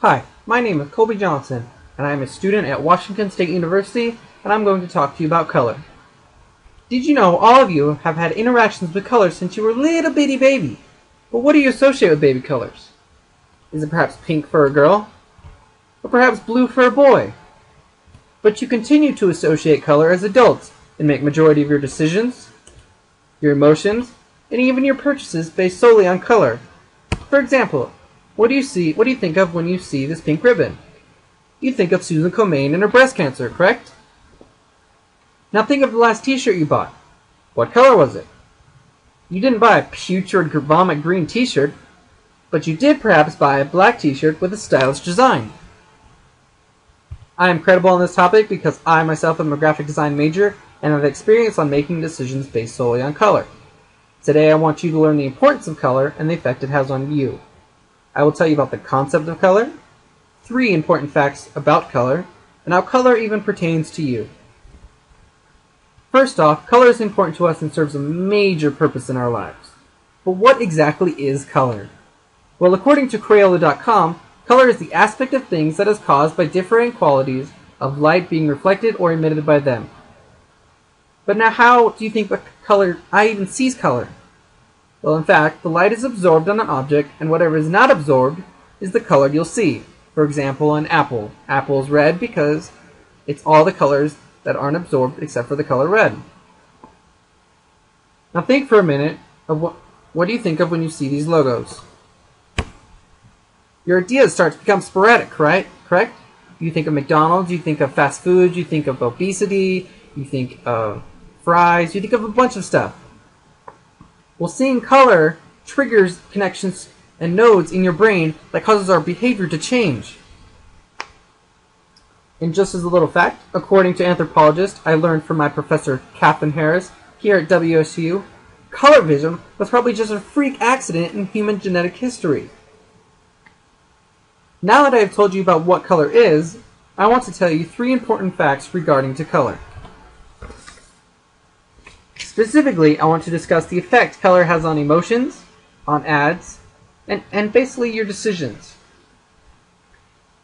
Hi, my name is Colby Johnson, and I am a student at Washington State University, and I'm going to talk to you about color. Did you know all of you have had interactions with color since you were a little bitty baby? But what do you associate with baby colors? Is it perhaps pink for a girl? Or perhaps blue for a boy? But you continue to associate color as adults and make majority of your decisions, your emotions, and even your purchases based solely on color. For example, what do you think of when you see this pink ribbon? You think of Susan Comane and her breast cancer, correct? Now think of the last t-shirt you bought. What color was it? You didn't buy a putrid vomit green t-shirt, but you did perhaps buy a black t-shirt with a stylish design. I am credible on this topic because I myself am a graphic design major and have experience on making decisions based solely on color. Today I want you to learn the importance of color and the effect it has on you. I will tell you about the concept of color, 3 important facts about color, and how color even pertains to you. First off, color is important to us and serves a major purpose in our lives. But what exactly is color? Well, according to Crayola.com, color is the aspect of things that is caused by differing qualities of light being reflected or emitted by them. But now how do you think the eye even sees color? Well, in fact, the light is absorbed on an object, and whatever is not absorbed is the color you'll see. For example, an apple. Apple is red because it's all the colors that aren't absorbed except for the color red. Now think for a minute of what do you think of when you see these logos? Your ideas start to become sporadic, correct? You think of McDonald's, you think of fast food, you think of obesity, you think of fries, you think of a bunch of stuff. Well, seeing color triggers connections and nodes in your brain that causes our behavior to change. And just as a little fact, according to anthropologists I learned from my professor Catherine Harris here at WSU, color vision was probably just a freak accident in human genetic history. Now that I have told you about what color is, I want to tell you 3 important facts regarding to color. Specifically, I want to discuss the effect color has on emotions, on ads, and basically your decisions.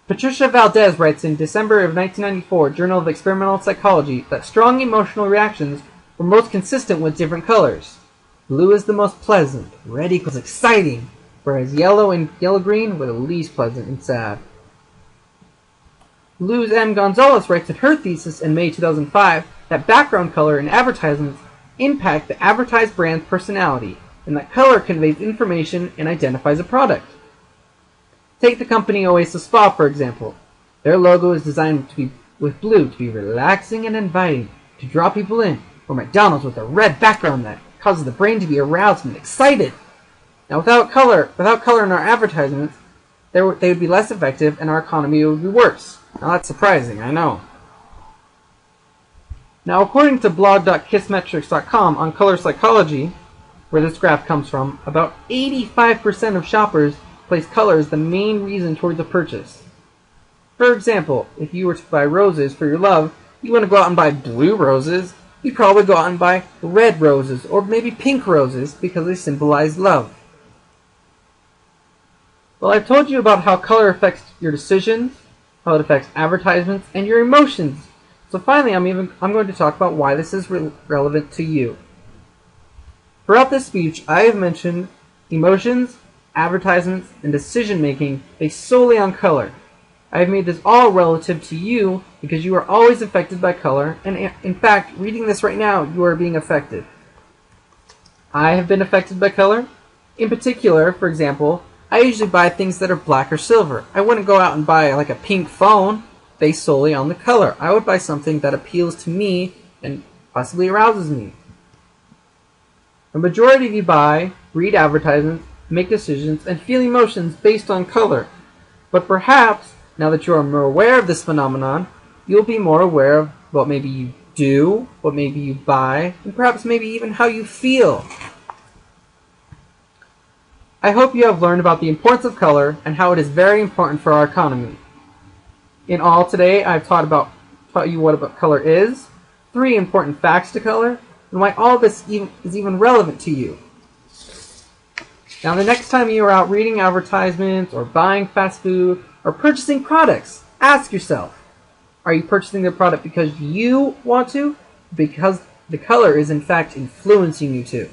Patricia Valdez writes in December of 1994, Journal of Experimental Psychology, that strong emotional reactions were most consistent with different colors. Blue is the most pleasant, red equals exciting, whereas yellow and yellow-green were the least pleasant and sad. Luz M. Gonzalez writes in her thesis in May 2005 that background color in advertisements impact the advertised brand's personality, and that color conveys information and identifies a product. Take the company Oasis Spa, for example. Their logo is designed with blue to be relaxing and inviting, to draw people in, or McDonald's with a red background that causes the brain to be aroused and excited. Now, without color in our advertisements, they would be less effective and our economy would be worse. Now, that's surprising, I know. Now, according to blog.kissmetrics.com on color psychology, where this graph comes from, about 85% of shoppers place color as the main reason towards a purchase. For example, if you were to buy roses for your love, you want to go out and buy blue roses, you'd probably go out and buy red roses, or maybe pink roses, because they symbolize love. Well, I've told you about how color affects your decisions, how it affects advertisements, and your emotions. So finally, I'm going to talk about why this is relevant to you. Throughout this speech, I have mentioned emotions, advertisements, and decision-making based solely on color. I have made this all relative to you because you are always affected by color, and in fact, reading this right now, you are being affected. I have been affected by color. In particular, for example, I usually buy things that are black or silver. I wouldn't go out and buy like a pink phone based solely on the color. I would buy something that appeals to me and possibly arouses me. A majority of you read advertisements, make decisions, and feel emotions based on color. But perhaps, now that you are more aware of this phenomenon, you'll be more aware of what maybe you do, what maybe you buy, and perhaps maybe even how you feel. I hope you have learned about the importance of color and how it is very important for our economy. In all, today I've taught you what color is, 3 important facts to color, and why all this is even relevant to you. Now, the next time you are out reading advertisements or buying fast food or purchasing products, ask yourself, are you purchasing the product because you want to? Because the color is in fact influencing you to?